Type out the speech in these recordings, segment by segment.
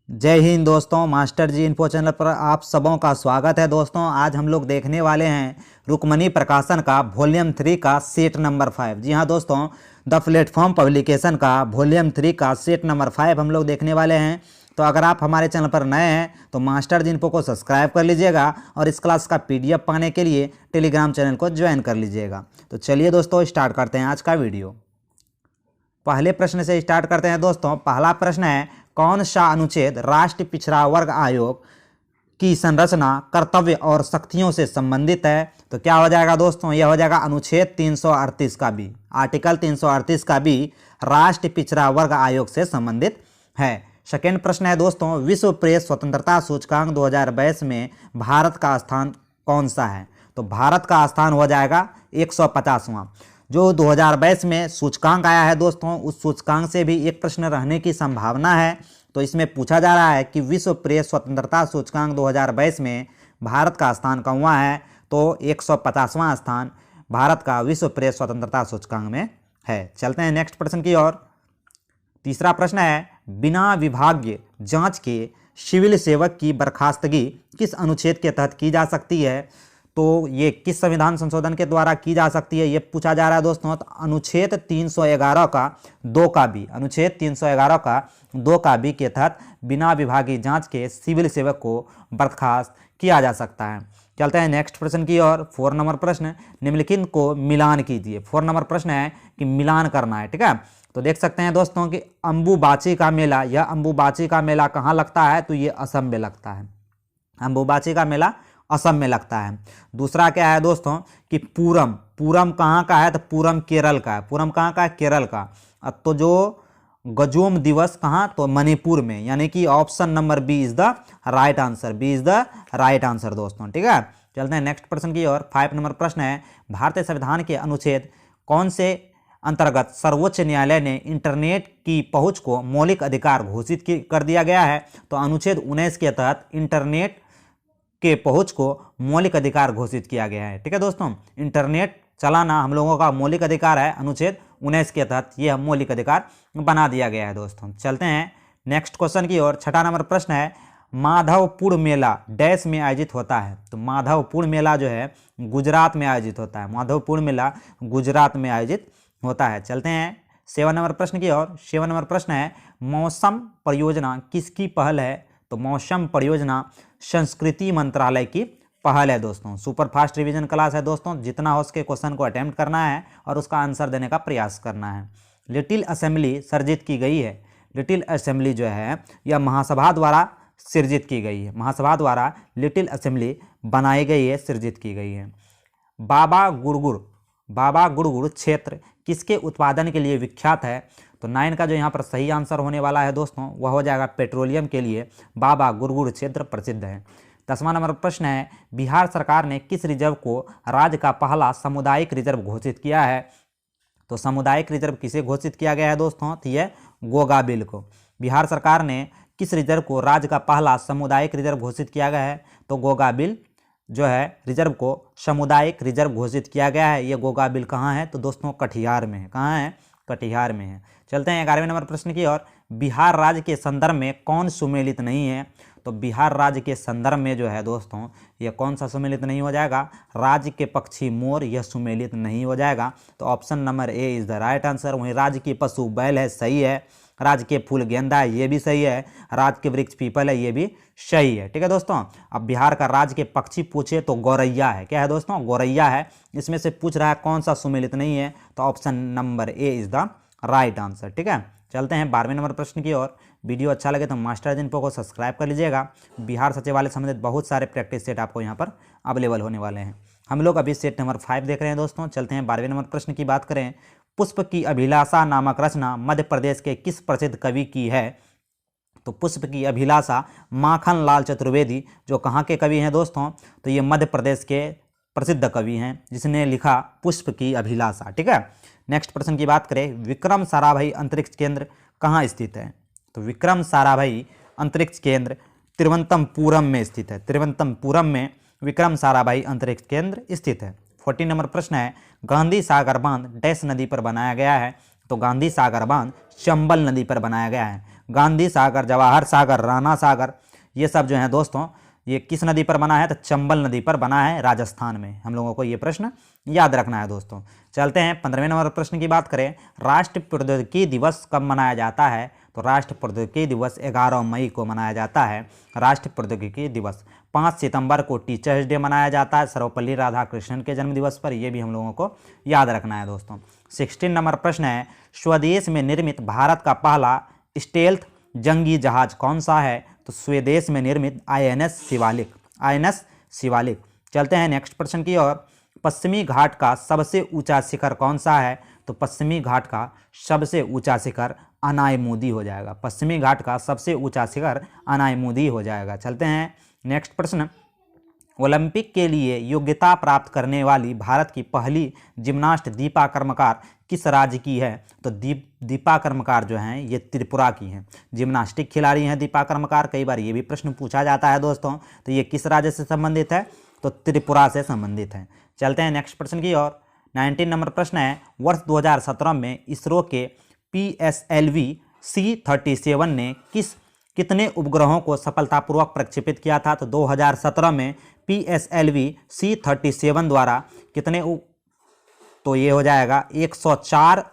जय हिंद दोस्तों, master ji info channel पर आप सबों का स्वागत है। दोस्तों आज हम लोग देखने वाले हैं रुक्मणी प्रकाशन का वॉल्यूम 3 का सेट नंबर 5। जी हाँ दोस्तों, द प्लेटफॉर्म पब्लिकेशन का वॉल्यूम 3 का सेट नंबर 5 हम लोग देखने वाले हैं। तो अगर आप हमारे चैनल पर नए हैं तो मास्टर जी इन्फो को सब्सक्राइब कर लीजिएगा और इस क्लास का PDF पाने के लिए टेलीग्राम चैनल को ज्वाइन कर लीजिएगा। तो चलिए दोस्तों स्टार्ट करते हैं आज का वीडियो। पहले प्रश्न से स्टार्ट करते हैं दोस्तों। पहला प्रश्न है, कौन सा अनुच्छेद राष्ट्रीय पिछड़ा वर्ग आयोग की संरचना, कर्तव्य और शक्तियों से संबंधित है? तो क्या हो जाएगा दोस्तों, यह हो जाएगा अनुच्छेद 338 का बी, आर्टिकल 338 का बी राष्ट्रीय पिछड़ा वर्ग आयोग से संबंधित है। सेकेंड प्रश्न है दोस्तों, विश्व प्रेस स्वतंत्रता सूचकांक 2022 में भारत का स्थान कौन सा है? तो भारत का स्थान हो जाएगा 150वां। जो 2022 में सूचकांक आया है दोस्तों, उस सूचकांक से भी एक प्रश्न रहने की संभावना है। तो इसमें पूछा जा रहा है कि विश्व प्रेस स्वतंत्रता सूचकांक 2022 में भारत का स्थान कौन है? तो 150वां स्थान भारत का विश्व प्रेस स्वतंत्रता सूचकांक में है। चलते हैं नेक्स्ट प्रश्न की ओर। तीसरा प्रश्न है, बिना विभागीय जांच के सिविल सेवक की बर्खास्तगी किस अनुच्छेद के तहत की जा सकती है? तो ये किस संविधान संशोधन के द्वारा की जा सकती है, ये पूछा जा रहा है दोस्तों। तो अनुच्छेद 311 का 2 का बी, अनुच्छेद 311 का 2 का बी के तहत बिना विभागीय जांच के सिविल सेवक को बर्खास्त किया जा सकता है। चलते हैं नेक्स्ट प्रश्न की ओर। 4 नंबर प्रश्न, निम्नलिखित को मिलान कीजिए। 4 नंबर प्रश्न है कि मिलान करना है, ठीक है। तो देख सकते हैं दोस्तों कि अम्बुबाची का मेला, यह अम्बुबाची का मेला कहाँ लगता है? तो ये असम में लगता है। अम्बुबाची का मेला असम में लगता है। दूसरा क्या है दोस्तों कि पूरम, पूरम कहाँ का है? तो पूरम केरल का है। पूरम कहाँ का है? केरल का। तो जो गजोम दिवस कहाँ? तो मणिपुर में, यानी कि option number B is the right answer. B is the right answer दोस्तों, ठीक है। चलते हैं नेक्स्ट प्रश्न की ओर। 5 नंबर प्रश्न है, भारतीय संविधान के अनुच्छेद कौन से अंतर्गत सर्वोच्च न्यायालय ने इंटरनेट की पहुंच को मौलिक अधिकार घोषित कर दिया गया है? तो अनुच्छेद 19 के तहत इंटरनेट के पहुंच को मौलिक अधिकार घोषित किया गया है, ठीक है दोस्तों। इंटरनेट चलाना हम लोगों का मौलिक अधिकार है, अनुच्छेद 19 के तहत यह मौलिक अधिकार बना दिया गया है दोस्तों। चलते हैं नेक्स्ट क्वेश्चन की ओर। 6 नंबर प्रश्न है, माधवपुर मेला डैश में आयोजित होता है? तो माधवपुर मेला जो है गुजरात में आयोजित होता है। माधवपुर मेला गुजरात में आयोजित होता है। चलते हैं 7 नंबर प्रश्न की ओर। 7 नंबर प्रश्न है, मौसम परियोजना किसकी पहल है? तो मौसम परियोजना संस्कृति मंत्रालय की पहल है दोस्तों। सुपर फास्ट रिवीजन क्लास है दोस्तों, जितना हो सके क्वेश्चन को अटेम्प्ट करना है और उसका आंसर देने का प्रयास करना है। लिटिल असेंबली सृजित की गई है। लिटिल असेंबली जो है यह महासभा द्वारा सृजित की गई है। महासभा द्वारा लिटिल असेंबली बनाई गई है, सृजित की गई है। बाबा गुड़गुड़ क्षेत्र किसके उत्पादन के लिए विख्यात है? तो 9 का जो यहाँ पर सही आंसर होने वाला है दोस्तों, वह हो जाएगा पेट्रोलियम के लिए बाबा गुड़गुड़ क्षेत्र प्रसिद्ध है। 10वां नंबर प्रश्न है, बिहार सरकार ने किस रिजर्व को राज्य का पहला सामुदायिक रिजर्व घोषित किया है? तो सामुदायिक रिजर्व किसे घोषित किया गया है दोस्तों? तो यह गोगाबिल को। बिहार सरकार ने किस रिजर्व को राज्य का पहला सामुदायिक रिजर्व घोषित किया गया है? तो गोगाबिल जो है रिजर्व को सामुदायिक रिजर्व घोषित किया गया है। ये गोगाबिल कहाँ है? तो दोस्तों कटिहार में है। कहाँ है? कटिहार में है। चलते हैं 11वें नंबर प्रश्न की ओर। बिहार राज्य के संदर्भ में कौन सुमेलित नहीं है? तो बिहार राज्य के संदर्भ में जो है दोस्तों, यह कौन सा सुमेलित नहीं हो जाएगा? राज्य के पक्षी मोर, यह सुमेलित नहीं हो जाएगा। तो option number A is the right answer. वहीं राज्य के पशु बैल है, सही है। राज्य के फूल गेंदा है, ये भी सही है। राज्य के वृक्ष पीपल है, ये भी सही है, ठीक है दोस्तों। अब बिहार का राज्य के पक्षी पूछे तो गौरैया है। क्या है दोस्तों? गौरैया है। इसमें से पूछ रहा है कौन सा सुमेलित नहीं है, तो option number A is the right answer, ठीक है। चलते हैं 12वें नंबर प्रश्न की ओर। वीडियो अच्छा लगे तो मास्टर जी इन्फो को सब्सक्राइब कर लीजिएगा। बिहार सचिवालय संबंधित बहुत सारे प्रैक्टिस सेट आपको यहाँ पर अवेलेबल होने वाले हैं। हम लोग अभी सेट नंबर 5 देख रहे हैं दोस्तों। चलते हैं 12वें नंबर प्रश्न की बात करें। पुष्प की अभिलाषा नामक रचना मध्य प्रदेश के किस प्रसिद्ध कवि की है? तो पुष्प की अभिलाषा माखन लाल चतुर्वेदी जो कहाँ के कवि हैं दोस्तों? तो ये मध्य प्रदेश के प्रसिद्ध कवि हैं जिसने लिखा पुष्प की अभिलाषा, ठीक है। नेक्स्ट प्रश्न की बात करें, विक्रम साराभाई अंतरिक्ष केंद्र कहाँ स्थित है? तो विक्रम साराभाई अंतरिक्ष केंद्र तिरुवनंतपुरम में स्थित है। तिरुवनंतपुरम में विक्रम साराभाई अंतरिक्ष केंद्र स्थित है। 14 नंबर प्रश्न है, गांधी सागर बांध डैश नदी पर बनाया गया है? तो गांधी सागर बांध चंबल नदी पर बनाया गया है। गांधी सागर, जवाहर सागर, राणा सागर, ये सब जो है दोस्तों ये किस नदी पर बना है? तो चंबल नदी पर बना है राजस्थान में। हम लोगों को ये प्रश्न याद रखना है दोस्तों। चलते हैं 15वें नंबर प्रश्न की बात करें। राष्ट्रीय प्रौद्योगिकी दिवस कब मनाया जाता है? तो राष्ट्रीय प्रौद्योगिकी दिवस 11 मई को मनाया जाता है। राष्ट्रीय प्रौद्योगिकी दिवस 5 सितंबर को टीचर्स डे मनाया जाता है सर्वपल्ली राधाकृष्णन के जन्मदिवस पर। ये भी हम लोगों को याद रखना है दोस्तों। 16 नंबर प्रश्न है, स्वदेश में निर्मित भारत का पहला स्टेल्थ जंगी जहाज कौन सा है? तो स्वदेश में निर्मित INS शिवालिक, INS शिवालिक। चलते हैं नेक्स्ट प्रश्न की ओर। पश्चिमी घाट का सबसे ऊंचा शिखर कौन सा है? तो पश्चिमी घाट का सबसे ऊंचा शिखर अनायमुदी हो जाएगा। पश्चिमी घाट का सबसे ऊंचा शिखर अनायमुदी हो जाएगा। चलते हैं नेक्स्ट प्रश्न। ओलंपिक के लिए योग्यता प्राप्त करने वाली भारत की पहली जिम्नास्ट दीपा कर्मकार किस राज्य की है? तो दीपा कर्मकार जो हैं ये त्रिपुरा की हैं। जिम्नास्टिक खिलाड़ी हैं दीपा कर्मकार। कई बार ये भी प्रश्न पूछा जाता है दोस्तों। तो ये किस राज्य से संबंधित है? तो त्रिपुरा से संबंधित है। चलते हैं नेक्स्ट प्रश्न की ओर। 19 नंबर प्रश्न है, वर्ष 2017 में इसरो के PSLV C-37 ने कितने उपग्रहों को सफलतापूर्वक प्रक्षेपित किया था? तो 2017 में PSLV C-37 द्वारा कितने तो ये हो जाएगा 104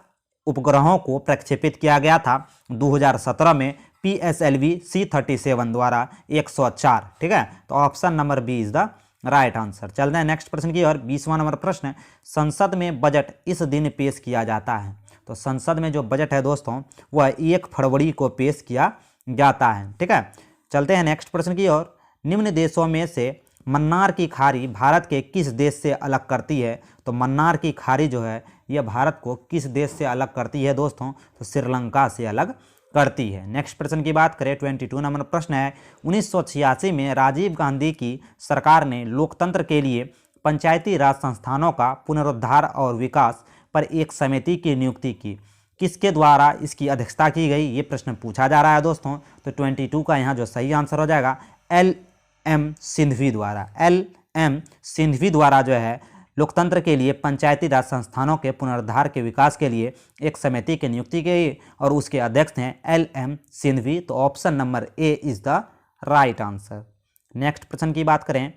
उपग्रहों को प्रक्षेपित किया गया था 2017 में PSLV C-37 द्वारा 104। ठीक है, तो option number B is the right answer. चलते हैं नेक्स्ट प्रश्न की और 20वां नंबर प्रश्न। संसद में बजट इस दिन पेश किया जाता है? तो संसद में जो बजट है दोस्तों वह 1 फरवरी को पेश किया जाता है। ठीक है, चलते हैं नेक्स्ट प्रश्न की ओर। निम्न देशों में से मन्नार की खाड़ी भारत के किस देश से अलग करती है? तो मन्नार की खाड़ी जो है यह भारत को किस देश से अलग करती है दोस्तों? तो श्रीलंका से अलग करती है। नेक्स्ट प्रश्न की बात करें 22 नंबर प्रश्न है, 1986 में राजीव गांधी की सरकार ने लोकतंत्र के लिए पंचायती राज संस्थानों का पुनरुद्धार और विकास पर एक समिति की नियुक्ति की। किसके द्वारा इसकी अध्यक्षता की गई? ये प्रश्न पूछा जा रहा है दोस्तों। तो 22 का यहाँ जो सही आंसर हो जाएगा LM सिंघवी द्वारा। LM सिंघवी द्वारा जो है लोकतंत्र के लिए पंचायती राज संस्थानों के पुनरुद्धार के विकास के लिए एक समिति की नियुक्ति की और उसके अध्यक्ष हैं LM सिंघवी। तो option number A is the right answer. Next प्रश्न की बात करें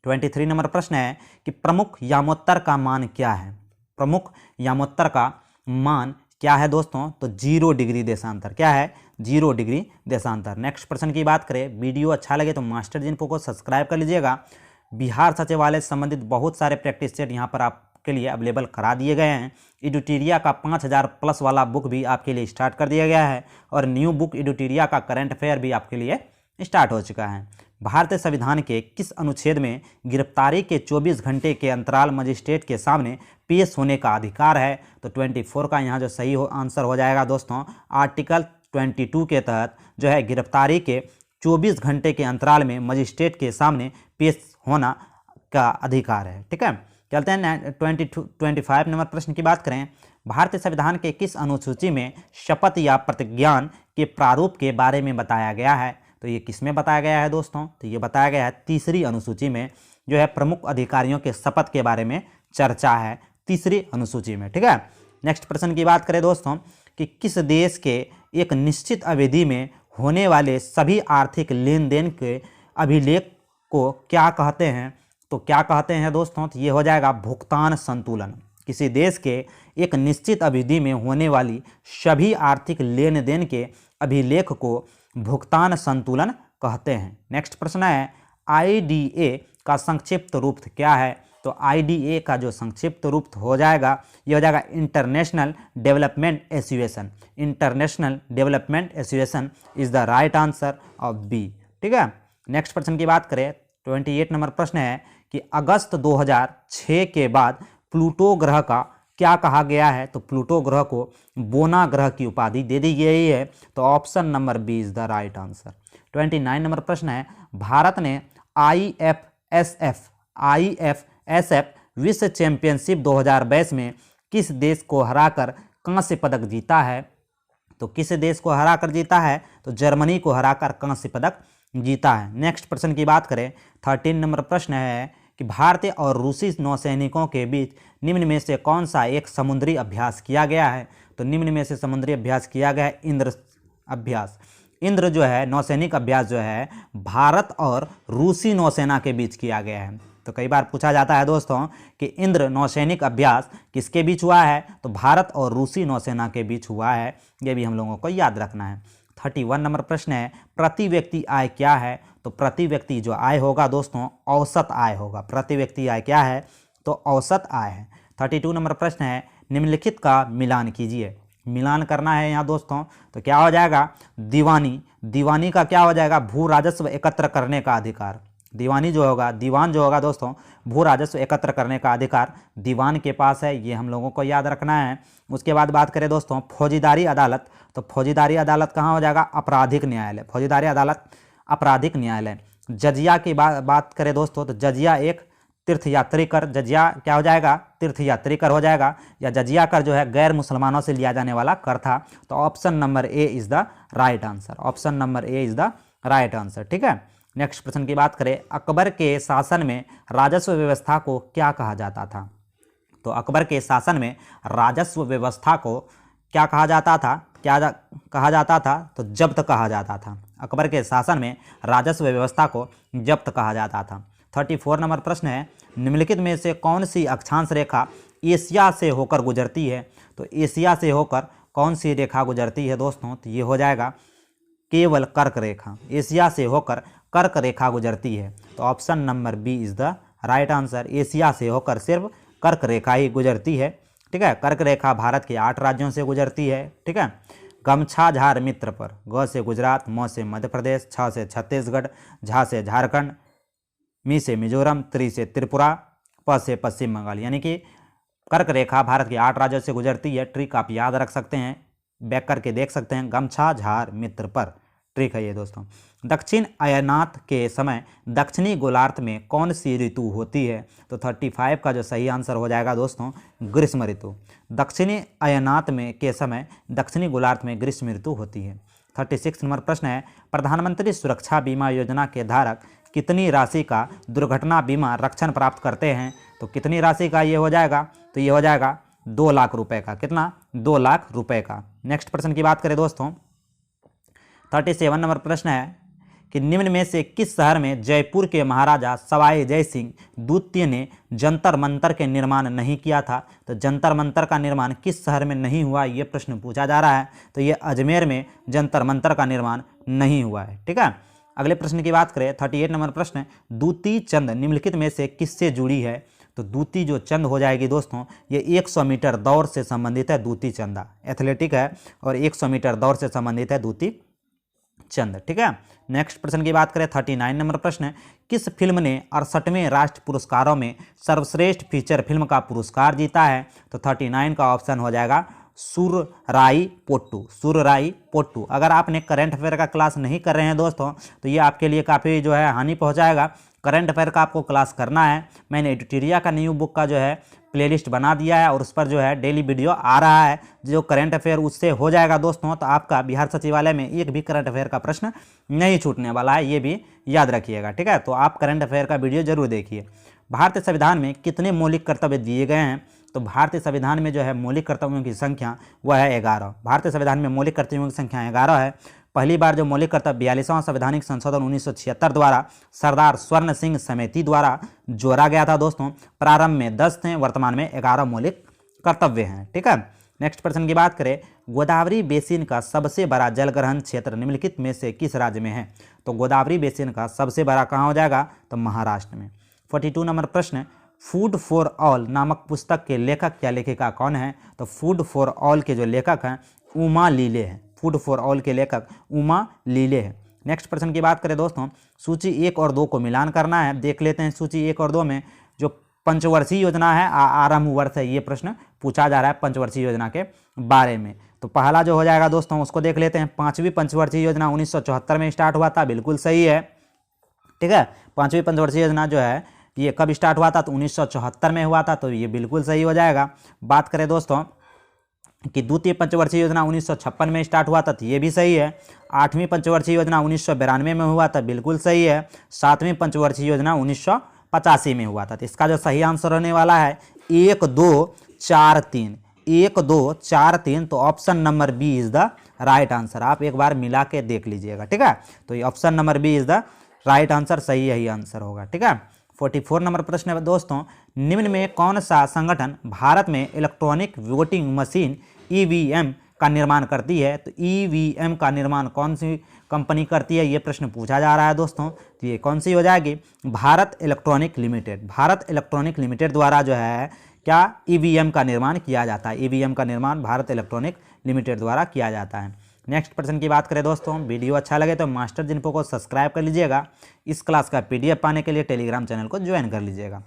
23 नंबर प्रश्न है कि प्रमुख यामोत्तर का मान क्या है? प्रमुख यामोत्तर का मान क्या है दोस्तों? तो 0 डिग्री देशांतर। क्या है? 0 डिग्री देशांतर। नेक्स्ट प्रश्न की बात करें, वीडियो अच्छा लगे तो मास्टर जी इन्फो को सब्सक्राइब कर लीजिएगा। बिहार सचिवालय से संबंधित बहुत सारे प्रैक्टिस सेट यहाँ पर आपके लिए अवेलेबल करा दिए गए हैं। एडुटेरिया का 5000 प्लस वाला बुक भी आपके लिए स्टार्ट कर दिया गया है और न्यू बुक एडुटेरिया का करंट अफेयर भी आपके लिए स्टार्ट हो चुका है। भारतीय संविधान के किस अनुच्छेद में गिरफ्तारी के 24 घंटे के अंतराल मजिस्ट्रेट के सामने पेश होने का अधिकार है? तो 24 का यहाँ जो सही आंसर हो जाएगा दोस्तों, आर्टिकल 22 के तहत जो है गिरफ्तारी के 24 घंटे के अंतराल में मजिस्ट्रेट के सामने पेश होना का अधिकार है। ठीक है, चलते हैं 25 नंबर प्रश्न की बात करें। भारतीय संविधान के किस अनुसूची में शपथ या प्रतिज्ञान के प्रारूप के बारे में बताया गया है? तो ये किस में बताया गया है दोस्तों? तो ये बताया गया है 3री अनुसूची में, जो है प्रमुख अधिकारियों के शपथ के बारे में चर्चा है 3री अनुसूची में। ठीक है, नेक्स्ट प्रश्न की बात करें दोस्तों कि किस देश के एक निश्चित अवधि में होने वाले सभी आर्थिक लेन देन के अभिलेख को क्या कहते हैं? तो क्या कहते हैं दोस्तों? तो ये हो जाएगा भुगतान संतुलन। किसी देश के एक निश्चित अवधि में होने वाली सभी आर्थिक लेन देन के अभिलेख को भुगतान संतुलन कहते हैं। नेक्स्ट प्रश्न है, IDA का संक्षिप्त रूप क्या है? तो IDA का जो संक्षिप्त रूप हो जाएगा ये हो जाएगा international development association. International development association is the right answer of B. ठीक है, नेक्स्ट प्रश्न की बात करें 28 नंबर प्रश्न है कि अगस्त 2006 के बाद प्लूटो ग्रह का क्या कहा गया है? तो प्लूटो ग्रह को बोना ग्रह की उपाधि दे दी गई है। तो option number B is the right answer. 29 number प्रश्न है, भारत ने IFSF विश्व चैंपियनशिप 2022 में किस देश को हराकर कांस्य पदक जीता है? तो किस देश को हराकर जीता है? तो जर्मनी को हराकर कांस्य पदक जीता है। नेक्स्ट प्रश्न की बात करें 13 नंबर प्रश्न है कि भारतीय और रूसी नौसैनिकों के बीच निम्न में से कौन सा एक समुद्री अभ्यास किया गया है? तो निम्न में से समुद्री अभ्यास किया गया है अभ्यास। इंद्र जो है नौसैनिक अभ्यास जो है भारत और रूसी नौसेना के बीच किया गया है। तो कई बार पूछा जाता है दोस्तों कि इंद्र नौसैनिक अभ्यास किसके बीच हुआ है, तो भारत और रूसी नौसेना के बीच हुआ है। ये भी हम लोगों को याद रखना है। 31 नंबर प्रश्न है प्रति व्यक्ति आय क्या है, तो प्रति व्यक्ति जो आय होगा दोस्तों औसत आय होगा। प्रति व्यक्ति आय क्या है, तो औसत आय है। 32 नंबर प्रश्न है निम्नलिखित का मिलान कीजिए। मिलान करना है यहाँ दोस्तों, तो क्या हो जाएगा, दीवानी। दीवानी का क्या हो जाएगा, भू राजस्व एकत्र करने का अधिकार। दीवानी जो होगा, दीवान जो होगा दोस्तों भू राजस्व एकत्र करने का अधिकार दीवान के पास है, ये हम लोगों को याद रखना है। उसके बाद बात करें दोस्तों फौजीदारी अदालत, तो फौजीदारी अदालत कहाँ हो जाएगा, आपराधिक न्यायालय। फौजीदारी अदालत आपराधिक न्यायालय। जजिया की बात करें दोस्तों, तो जजिया एक तीर्थयात्री कर, जजिया क्या हो जाएगा, तीर्थयात्री कर हो जाएगा, या जजिया कर जो है गैर मुसलमानों से लिया जाने वाला कर था। तो option number A is the right answer. Option number A is the right answer. ठीक है, नेक्स्ट प्रश्न की बात करें अकबर के शासन में राजस्व व्यवस्था को क्या कहा जाता था। तो अकबर के शासन में राजस्व व्यवस्था को क्या कहा जाता था, कहा जाता था, तो जब्त कहा जाता था। अकबर के शासन में राजस्व व्यवस्था को जब्त कहा जाता था। 34 नंबर प्रश्न है निम्नलिखित में से कौन सी अक्षांश रेखा एशिया से होकर गुजरती है। तो एशिया से होकर कौन सी रेखा गुजरती है दोस्तों, तो ये हो जाएगा केवल कर्क रेखा। एशिया से होकर कर्क रेखा गुजरती है। तो option number B is the right answer. Asia से होकर सिर्फ कर्क रेखा ही गुजरती है। ठीक है, कर्क रेखा भारत के 8 राज्यों से गुजरती है। ठीक है, गमछा झार मित्र पर, ग से गुजरात, म से मध्य प्रदेश, छ से छत्तीसगढ़, झा से झारखंड, मी से मिजोरम, त्रि से त्रिपुरा, प से पश्चिम बंगाल। यानी कि कर्क रेखा भारत के 8 राज्यों से गुजरती है। ट्रिक आप याद रख सकते हैं, बैक करके देख सकते हैं, गमछा झार मित्र पर, ट्रिक है ये दोस्तों। दक्षिण अयनात के समय दक्षिणी गोलार्ध में कौन सी ऋतु होती है। तो 35 का जो सही आंसर हो जाएगा दोस्तों ग्रीष्म ऋतु। दक्षिणी अयनात में के समय दक्षिणी गोलार्ध में ग्रीष्म ऋतु होती है। 36 नंबर प्रश्न है प्रधानमंत्री सुरक्षा बीमा योजना के धारक कितनी राशि का दुर्घटना बीमा रक्षण प्राप्त करते हैं। तो कितनी राशि का ये हो जाएगा, तो ये हो जाएगा 2 लाख रुपए का। कितना, 2 लाख रुपए का। नेक्स्ट प्रश्न की बात करें दोस्तों 37 नंबर प्रश्न है कि निम्न में से किस शहर में जयपुर के महाराजा सवाई जय सिंह द्वितीय ने जंतर मंतर के निर्माण नहीं किया था। तो जंतर मंतर का निर्माण किस शहर में नहीं हुआ, ये प्रश्न पूछा जा रहा है। तो ये अजमेर में जंतर मंतर का निर्माण नहीं हुआ है। ठीक है, अगले प्रश्न की बात करें 38 नंबर प्रश्न, दूती चंद निम्नलिखित में से किससे जुड़ी है। तो दूती जो चंद हो जाएगी दोस्तों ये 100 मीटर दौड़ से संबंधित है। दूती चंदा एथलेटिक है और 100 मीटर दौड़ से संबंधित है दूती चंद। ठीक है, नेक्स्ट प्रश्न की बात करें 39 नंबर प्रश्न, किस फिल्म ने 68वें राष्ट्रीय पुरस्कारों में सर्वश्रेष्ठ फीचर फिल्म का पुरस्कार जीता है। तो 39 का ऑप्शन हो जाएगा सुरराई पोट्टू। सुरराई पोट्टू। अगर आपने करंट अफेयर का क्लास नहीं कर रहे हैं दोस्तों तो ये आपके लिए काफ़ी जो है हानि पहुंचाएगा। करंट अफेयर का आपको क्लास करना है। मैंने एडिटोरिया का न्यू बुक का जो है प्लेलिस्ट बना दिया है और उस पर जो है डेली वीडियो आ रहा है। जो करंट अफेयर उससे हो जाएगा दोस्तों तो आपका बिहार सचिवालय में एक भी करंट अफेयर का प्रश्न नहीं छूटने वाला है, ये भी याद रखिएगा। ठीक है, तो आप करंट अफेयर का वीडियो जरूर देखिए। भारतीय संविधान में कितने मौलिक कर्तव्य दिए गए हैं। तो भारतीय संविधान में जो है मौलिक कर्तव्यों की संख्या वह है 11। भारतीय संविधान में मौलिक कर्तव्यों की संख्या 11 है। पहली बार जो मौलिक कर्तव्य 42वां संवैधानिक संशोधन 1976 द्वारा सरदार स्वर्ण सिंह समिति द्वारा जोड़ा गया था दोस्तों। प्रारंभ में 10 थे, वर्तमान में 11 मौलिक कर्तव्य हैं। ठीक है, नेक्स्ट प्रश्न की बात करें, गोदावरी बेसिन का सबसे बड़ा जलग्रहण क्षेत्र निम्नलिखित में से किस राज्य में है। तो गोदावरी बेसिन का सबसे बड़ा कहाँ हो जाएगा, तो महाराष्ट्र में। 42 नंबर प्रश्न, फूड फॉर ऑल नामक पुस्तक के लेखक या लेखिका कौन है। तो फूड फॉर ऑल के जो लेखक हैं उमा लीले हैं। फूड फॉर ऑल के लेखक उमा लीले हैं। नेक्स्ट प्रश्न की बात करें दोस्तों, सूची 1 और 2 को मिलान करना है। देख लेते हैं सूची 1 और 2 में जो पंचवर्षीय योजना है आरंभ वर्ष है, ये प्रश्न पूछा जा रहा है पंचवर्षीय योजना के बारे में। तो पहला जो हो जाएगा दोस्तों उसको देख लेते हैं। 5वीं पंचवर्षीय योजना 1974 में स्टार्ट हुआ था, बिल्कुल सही है। ठीक है, 5वीं पंचवर्षीय योजना जो है ये कब स्टार्ट हुआ था, तो 1974 में हुआ था, तो ये बिल्कुल सही हो जाएगा। बात करें दोस्तों कि द्वितीय पंचवर्षीय योजना 1956 में स्टार्ट हुआ था, तो ये भी सही है। 8वीं पंचवर्षीय योजना 1992 में हुआ था, बिल्कुल सही है। 7वीं पंचवर्षीय योजना 1985 में हुआ था। तो इसका जो सही आंसर होने वाला है 1 2 4 3। 1 2 4 3। तो option number B is the right answer. आप एक बार मिला के देख लीजिएगा, ठीक है। तो ये option number B is the right answer, सही यही आंसर होगा, ठीक है। 44 नंबर प्रश्न है दोस्तों, निम्न में कौन सा संगठन भारत में इलेक्ट्रॉनिक वोटिंग मशीन ईवीएम का निर्माण करती है? तो ईवीएम का निर्माण कौन सी कंपनी करती है, ये प्रश्न पूछा जा रहा है दोस्तों। तो ये कौन सी हो जाएगी? Bharat electronic limited. Bharat electronic limited द्वारा जो है क्या ईवीएम का निर्माण किया जाता है। ईवीएम का निर्माण भारत इलेक्ट्रॉनिक लिमिटेड द्वारा किया जाता है। नेक्स्ट प्रश्न की बात करें दोस्तों, वीडियो अच्छा लगे तो मास्टर जिनको को सब्सक्राइब कर लीजिएगा। इस क्लास का पीडीएफ पाने के लिए टेलीग्राम चैनल को ज्वाइन कर लीजिएगा।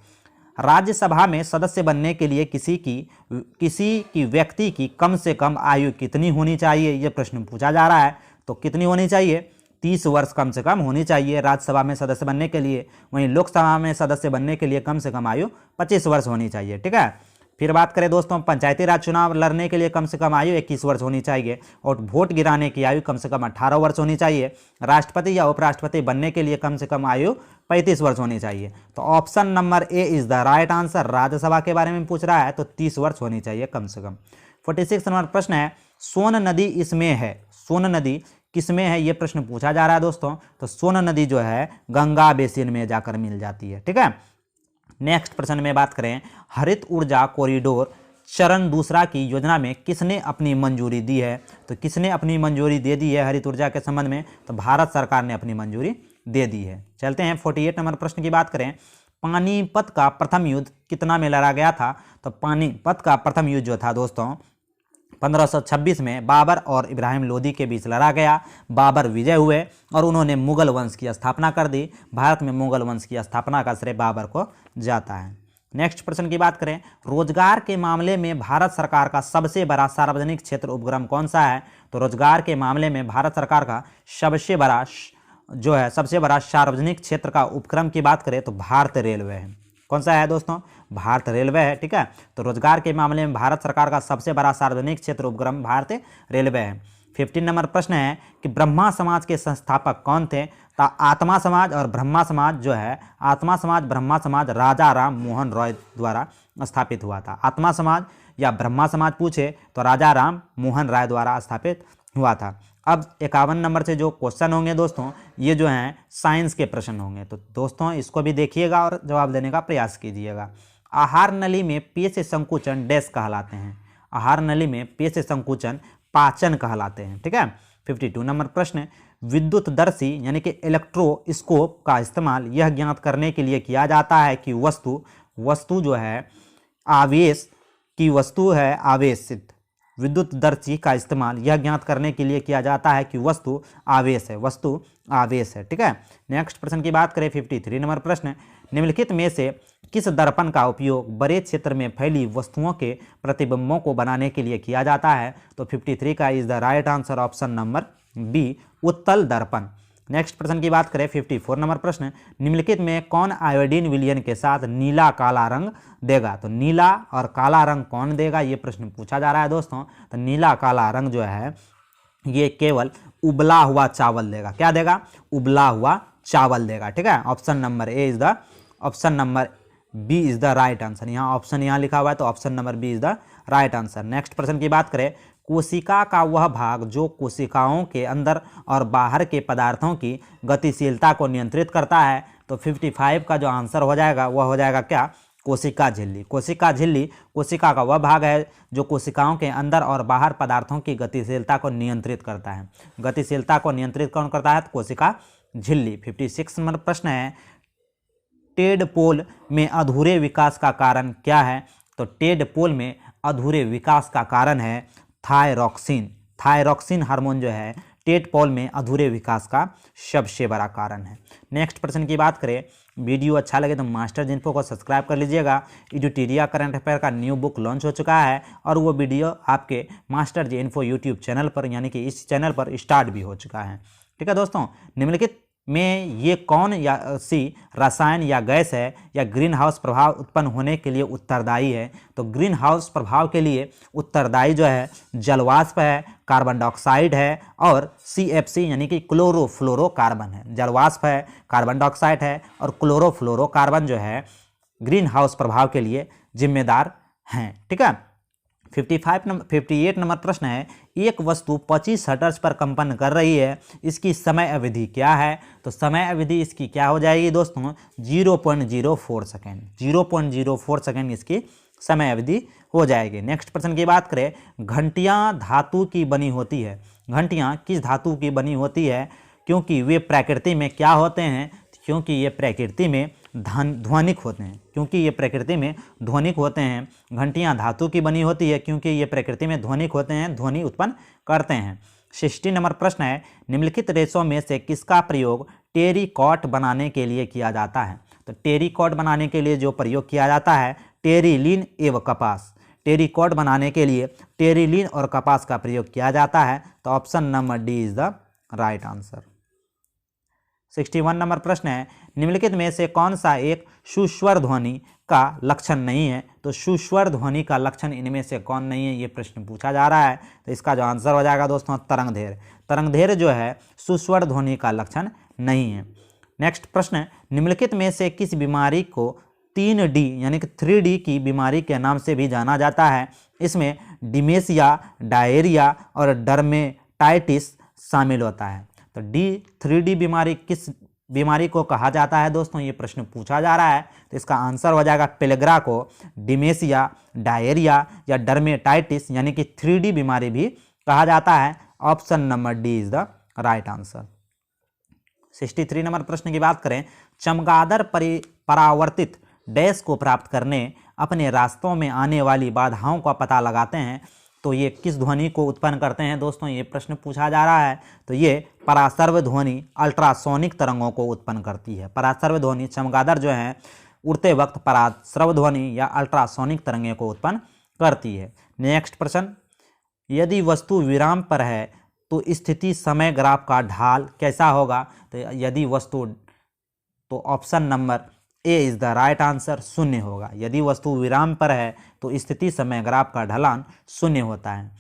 राज्यसभा में सदस्य बनने के लिए किसी की व्यक्ति की कम से कम आयु कितनी होनी चाहिए, ये प्रश्न पूछा जा रहा है। तो कितनी होनी चाहिए? 30 वर्ष कम से कम होनी चाहिए राज्यसभा में सदस्य बनने के लिए। वहीं लोकसभा में सदस्य बनने के लिए कम से कम आयु 25 वर्ष होनी चाहिए, ठीक है। फिर बात करें दोस्तों, पंचायती राज चुनाव लड़ने के लिए कम से कम आयु 21 वर्ष होनी चाहिए और वोट गिराने की आयु कम से कम 18 वर्ष होनी चाहिए। राष्ट्रपति या उपराष्ट्रपति बनने के लिए कम से कम आयु 35 वर्ष होनी चाहिए। तो option number A is the right answer. Rajya Sabha के बारे में पूछ रहा है तो 30 वर्ष होनी चाहिए कम से कम। 46 नंबर प्रश्न है, सोन नदी इसमें है। सोन नदी किसमें है, ये प्रश्न पूछा जा रहा है दोस्तों। तो सोन नदी जो है गंगा बेसिन में जाकर मिल जाती है, ठीक है। नेक्स्ट प्रश्न में बात करें, हरित ऊर्जा कॉरिडोर चरण दूसरा की योजना में किसने अपनी मंजूरी दी है? तो किसने अपनी मंजूरी दे दी है हरित ऊर्जा के संबंध में? तो भारत सरकार ने अपनी मंजूरी दे दी है। चलते हैं 48 नंबर प्रश्न की बात करें, पानीपत का प्रथम युद्ध कितना में लड़ा गया था? तो पानीपत का प्रथम युद्ध जो था दोस्तों 1526 में बाबर और इब्राहिम लोदी के बीच लड़ा गया। बाबर विजय हुए और उन्होंने मुगल वंश की स्थापना कर दी। भारत में मुगल वंश की स्थापना का श्रेय बाबर को जाता है। नेक्स्ट प्रश्न की बात करें, रोजगार के मामले में भारत सरकार का सबसे बड़ा सार्वजनिक क्षेत्र उपक्रम कौन सा है? तो रोजगार के मामले में भारत सरकार का सबसे बड़ा सार्वजनिक क्षेत्र का उपक्रम की बात करें तो भारत रेलवे है। कौन सा है दोस्तों? भारत रेलवे है, ठीक है। तो रोजगार के मामले में भारत सरकार का सबसे बड़ा सार्वजनिक क्षेत्र उपक्रम भारत रेलवे है। 15 नंबर प्रश्न है कि ब्रह्मा समाज के संस्थापक कौन थे? तो आत्मा समाज और ब्रह्मा समाज जो है, आत्मा समाज ब्रह्मा समाज राजा राम मोहन रॉय द्वारा स्थापित हुआ था। आत्मा समाज या ब्रह्मा समाज पूछे तो राजा राम मोहन राय द्वारा स्थापित हुआ था। अब 51 नंबर से जो क्वेश्चन होंगे दोस्तों, ये जो हैं साइंस के प्रश्न होंगे। तो दोस्तों इसको भी देखिएगा और जवाब देने का प्रयास कीजिएगा। आहार नली में पेश संकुचन डैश कहलाते हैं। आहार नली में पेश संकुचन पाचन कहलाते हैं, ठीक है। 52 नंबर प्रश्न, विद्युतदर्शी यानी कि इलेक्ट्रोस्कोप का इस्तेमाल यह ज्ञात करने के लिए किया जाता है कि वस्तु जो है आवेश की वस्तु है आवेशित। विद्युतदर्शी का इस्तेमाल यह ज्ञात करने के लिए किया जाता है कि वस्तु आवेश है, ठीक है। नेक्स्ट प्रश्न की बात करें 53 नंबर प्रश्न, निम्नलिखित में से किस दर्पण का उपयोग बड़े क्षेत्र में फैली वस्तुओं के प्रतिबिंबों को बनाने के लिए किया जाता है? तो 53 का is the right answer option number B, उत्तल दर्पण। नेक्स्ट प्रश्न की बात करें 54 नंबर प्रश्न, निम्नलिखित में कौन आयोडीन विलयन के साथ नीला काला रंग देगा? तो नीला और काला रंग कौन देगा, ये प्रश्न पूछा जा रहा है दोस्तों। तो नीला काला रंग जो है ये केवल उबला हुआ चावल देगा। क्या देगा? उबला हुआ चावल देगा, ठीक है। Option number B is the right answer. यहाँ ऑप्शन यहाँ लिखा हुआ है तो option number B is the right answer. Next प्रश्न की बात करें, कोशिका का वह भाग जो कोशिकाओं के अंदर और बाहर के पदार्थों की गतिशीलता को नियंत्रित करता है। तो 55 का जो आंसर हो जाएगा वह हो जाएगा क्या? कोशिका झिल्ली। कोशिका का वह भाग है जो कोशिकाओं के अंदर और बाहर पदार्थों की गतिशीलता को नियंत्रित करता है। गतिशीलता को नियंत्रित कौन करता है? तो कोशिका झिल्ली। 56 नंबर प्रश्न है, टेडपोल में अधूरे विकास का कारण क्या है? तो टेडपोल में अधूरे विकास का कारण है थायरॉक्सिन। थायरॉक्सिन हार्मोन जो है टेडपोल में अधूरे विकास का सबसे बड़ा कारण है। नेक्स्ट प्रश्न की बात करें, वीडियो अच्छा लगे तो मास्टर जिनको को सब्सक्राइब कर लीजिएगा। एडुटेरिया करंट अफेयर का न्यू बुक लॉन्च हो चुका है और वो वीडियो आपके master ji info YouTube channel पर यानी कि इस चैनल पर स्टार्ट भी हो चुका है, ठीक है दोस्तों। निम्नलिखित में ये कौन या सी रसायन या गैस है या ग्रीन हाउस प्रभाव उत्पन्न होने के लिए उत्तरदायी है? तो ग्रीन हाउस प्रभाव के लिए उत्तरदायी जो है जलवाष्प है, कार्बन डाइऑक्साइड है और CFC यानी कि क्लोरोफ्लोरोकार्बन है। जलवाष्प है, कार्बन डाइऑक्साइड है और क्लोरोफ्लोरोकार्बन जो है ग्रीन हाउस प्रभाव के लिए जिम्मेदार हैं, ठीक है। 58 नंबर प्रश्न है, एक वस्तु 25 हर्ट्ज पर कंपन कर रही है, इसकी समय अवधि क्या है? तो समय अवधि इसकी क्या हो जाएगी दोस्तों? 0.04 सेकेंड। 0.04 सेकेंड इसकी समय अवधि हो जाएगी। नेक्स्ट प्रश्न की बात करें, घंटियां धातु की बनी होती है। घंटियां किस धातु की बनी होती है? क्योंकि वे प्रकृति में क्या होते हैं? क्योंकि ये प्रकृति में ध्वनिक होते हैं। क्योंकि ये प्रकृति में ध्वनिक होते हैं। घंटियां धातु की बनी होती है क्योंकि ये प्रकृति में ध्वनिक होते हैं, ध्वनि उत्पन्न करते हैं। 60 नंबर प्रश्न है, निम्नलिखित रेशों में से किसका प्रयोग टेरीकॉट बनाने के लिए किया जाता है? तो टेरीकॉट बनाने के लिए जो प्रयोग किया जाता है, टेरिलीन एवं कपास। टेरीकॉट बनाने के लिए टेरिलीन और कपास का प्रयोग किया जाता है। तो option number D is the right answer. 61 number प्रश्न है, निम्नलिखित में से कौन सा एक सुस्वर ध्वनि का लक्षण नहीं है? तो सुस्वर ध्वनि का लक्षण इनमें से कौन नहीं है, ये प्रश्न पूछा जा रहा है। तो इसका जो आंसर हो जाएगा दोस्तों, तरंगधैर्य। तरंगधैर्य जो है सुस्वर ध्वनि का लक्षण नहीं है। नेक्स्ट प्रश्न, निम्नलिखित में से किस बीमारी को 3D यानी कि 3D की बीमारी के नाम से भी जाना जाता है? इसमें डिमेंशिया, डायरिया और डर्मेटाइटिस शामिल होता है। तो 3D बीमारी किस बीमारी को कहा जाता है दोस्तों, ये प्रश्न पूछा जा रहा है। तो इसका आंसर हो जाएगा पेलेग्रा को डिमेंशिया, डायरिया या डर्मेटाइटिस यानी कि 3D बीमारी भी कहा जाता है। Option number D is the right answer. 63 number प्रश्न की बात करें, चमगादड़ परावर्तित डैश को प्राप्त करने अपने रास्तों में आने वाली बाधाओं का पता लगाते हैं। तो ये किस ध्वनि को उत्पन्न करते हैं दोस्तों, ये प्रश्न पूछा जा रहा है। तो ये पराश्रव्य ध्वनि अल्ट्रासोनिक तरंगों को उत्पन्न करती है। पराश्रव्य ध्वनि, चमगादड़ जो है उड़ते वक्त पराश्रव्य ध्वनि या अल्ट्रासोनिक तरंगों को उत्पन्न करती है। नेक्स्ट प्रश्न, यदि वस्तु विराम पर है तो स्थिति समय ग्राफ का ढाल कैसा होगा? तो यदि वस्तु, तो option number A is the right answer, शून्य होगा। यदि वस्तु विराम पर है तो स्थिति समय ग्राफ का ढलान शून्य होता है।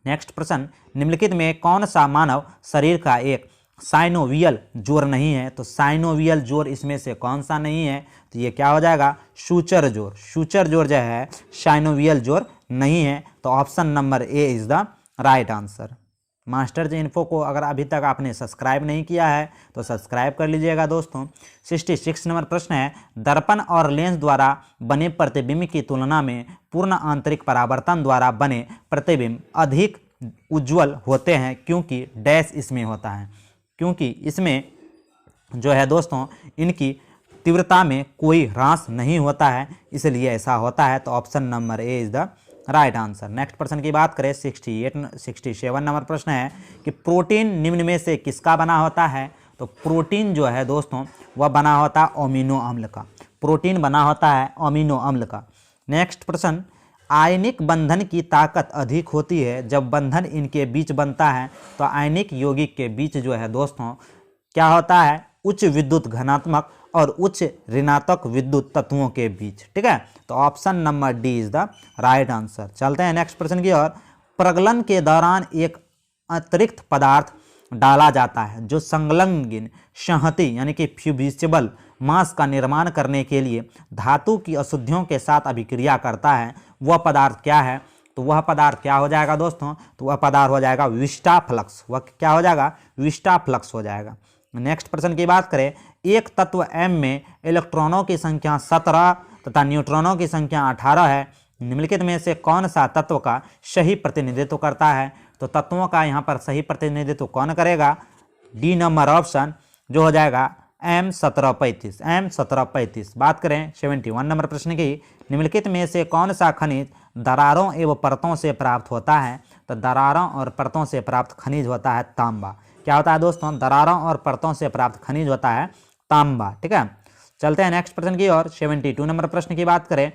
नेक्स्ट प्रश्न, निम्नलिखित में कौन सा मानव शरीर का एक साइनोवियल जोड़ नहीं है? तो साइनोवियल जोड़ इसमें से कौन सा नहीं है? तो ये क्या हो जाएगा? सूचर जोड़। सूचर जोड़ जो है साइनोवियल जोड़ नहीं है। तो option number A is the right answer. Master ji info को अगर अभी तक आपने सब्सक्राइब नहीं किया है तो सब्सक्राइब कर लीजिएगा दोस्तों। 66 नंबर प्रश्न है, दर्पण और लेंस द्वारा बने प्रतिबिंब की तुलना में पूर्ण आंतरिक परावर्तन द्वारा बने प्रतिबिंब अधिक उज्ज्वल होते हैं क्योंकि डैश इसमें होता है। क्योंकि इसमें जो है दोस्तों इनकी तीव्रता में कोई ह्रास नहीं होता है, इसलिए ऐसा होता है। तो option number A is the right answer. Next प्रश्न की बात करें, 67 नंबर प्रश्न है कि प्रोटीन निम्न में से किसका बना होता है? तो प्रोटीन जो है दोस्तों वह बना होता है अमीनो अम्ल का। प्रोटीन बना होता है अमीनो अम्ल का। नेक्स्ट प्रश्न, आयनिक बंधन की ताकत अधिक होती है जब बंधन इनके बीच बनता है। तो आयनिक यौगिक के बीच जो है दोस्तों क्या होता है? उच्च विद्युत घनात्मक और उच्च ऋणात्मक विद्युत तत्वों के बीच। ठीक है, तो option number D is the right answer. चलते हैं नेक्स्ट प्रश्न की ओर। प्रगलन के दौरान एक अतिरिक्त पदार्थ डाला जाता है जो संलग्न संहति यानी कि फ्यूजिबल मास का निर्माण करने के लिए धातु की अशुद्धियों के साथ अभिक्रिया करता है। वह पदार्थ क्या है? तो वह पदार्थ क्या हो जाएगा दोस्तों? तो वह पदार्थ हो जाएगा विस्टा फ्लक्स। वह क्या हो जाएगा? विस्टा फ्लक्स हो जाएगा। नेक्स्ट प्रश्न की बात करें, एक तत्व M में इलेक्ट्रॉनों की संख्या 17 तथा न्यूट्रॉनों की संख्या 18 है। निम्नलिखित में से कौन सा तत्व का सही प्रतिनिधित्व करता है? तो तत्वों का यहाँ पर सही प्रतिनिधित्व कौन करेगा? डी नंबर ऑप्शन जो हो जाएगा M1735। M1735। बात करें 71 नंबर प्रश्न की, निम्नलिखित में से कौन सा खनिज दरारों एवं परतों से प्राप्त होता है? तो दरारों और परतों से प्राप्त खनिज होता है तांबा। क्या होता है दोस्तों? दरारों और परतों से प्राप्त खनिज होता है तांबा। ठीक है, चलते हैं नेक्स्ट प्रश्न की ओर। 72 नंबर प्रश्न की बात करें,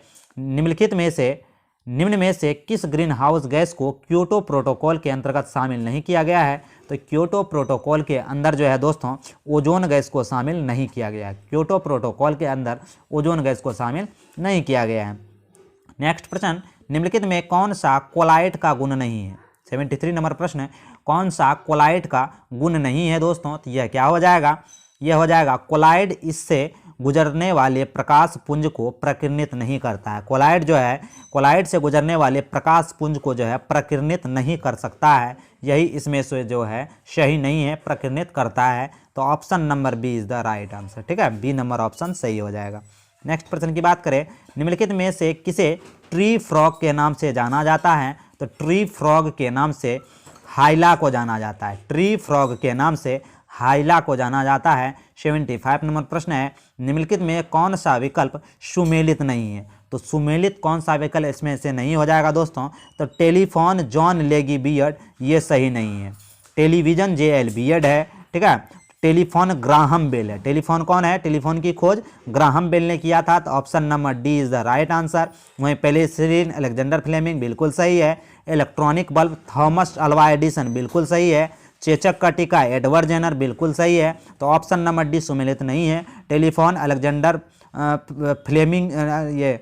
निम्न में से किस ग्रीन हाउस गैस को क्योटो प्रोटोकॉल के अंतर्गत शामिल नहीं किया गया है? तो क्योटो प्रोटोकॉल के अंदर जो है दोस्तों ओजोन गैस को शामिल नहीं किया गया है। क्योटो प्रोटोकॉल के अंदर ओजोन गैस को शामिल नहीं किया गया है। नेक्स्ट प्रश्न, निम्नलिखित में कौन सा कोलाइट का गुण नहीं है? 73 नंबर प्रश्न, कौन सा कोलाइट का गुण नहीं है दोस्तों? तो यह क्या हो जाएगा? यह हो जाएगा कोलाइड इससे गुजरने वाले प्रकाश पुंज को प्रकीर्णित नहीं करता है। कोलाइड जो है, कोलाइड से गुजरने वाले प्रकाश पुंज को जो है प्रकीर्णित नहीं कर सकता है। यही इसमें से जो है सही नहीं है, प्रकीर्णित करता है। तो option number B is the right answer. ठीक है, बी नंबर ऑप्शन सही हो जाएगा। नेक्स्ट प्रश्न की बात करें, निम्नलिखित में से किसे ट्री फ्रॉग के नाम से जाना जाता है? तो ट्री फ्रॉग के नाम से हाइला को जाना जाता है। ट्री फ्रॉग के नाम से हाइला को जाना जाता है। 75 नंबर प्रश्न है, निम्नलिखित में कौन सा विकल्प सुमेलित नहीं है? तो सुमेलित कौन सा विकल्प इसमें से नहीं हो जाएगा दोस्तों? तो टेलीफोन जॉन लेगी बियर्ड, ये सही नहीं है। टेलीविजन JL बियर्ड है। ठीक है, टेलीफोन ग्राहम बेल है। टेलीफोन कौन है? टेलीफोन की खोज ग्राहम बेल ने किया था। तो option number D is the right answer. वहीं पेनिसिलिन अलेक्जेंडर फ्लेमिंग बिल्कुल सही है। Electronic bulb Thomas Alva Edison बिल्कुल सही है। चेचक का टीका एडवर्ड जेनर बिल्कुल सही है। तो ऑप्शन नंबर डी सुमेलित नहीं है। टेलीफोन अलेक्जेंडर फ्लेमिंग, ये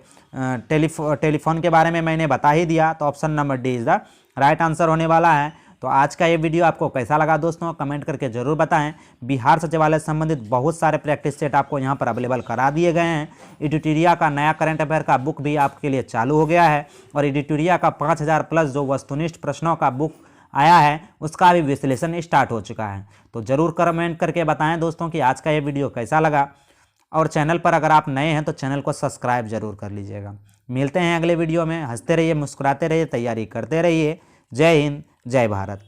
टेलीफोन के बारे में मैंने बता ही दिया। तो option number D is the right answer होने वाला है। तो आज का ये वीडियो आपको कैसा लगा दोस्तों, कमेंट करके जरूर बताएं। बिहार सचिवालय से संबंधित बहुत सारे प्रैक्टिस सेट आपको यहाँ पर अवेलेबल करा दिए गए हैं। एडिटोरिया का नया करंट अफेयर का बुक भी आपके लिए चालू हो गया है और एडिटोरिया का 5000 प्लस जो वस्तुनिष्ठ प्रश्नों का बुक आया है उसका भी विश्लेषण स्टार्ट हो चुका है। तो जरूर कमेंट करके बताएं दोस्तों कि आज का ये वीडियो कैसा लगा। और चैनल पर अगर आप नए हैं तो चैनल को सब्सक्राइब जरूर कर लीजिएगा। मिलते हैं अगले वीडियो में। हंसते रहिए, मुस्कुराते रहिए, तैयारी करते रहिए। जय हिंद, जय भारत।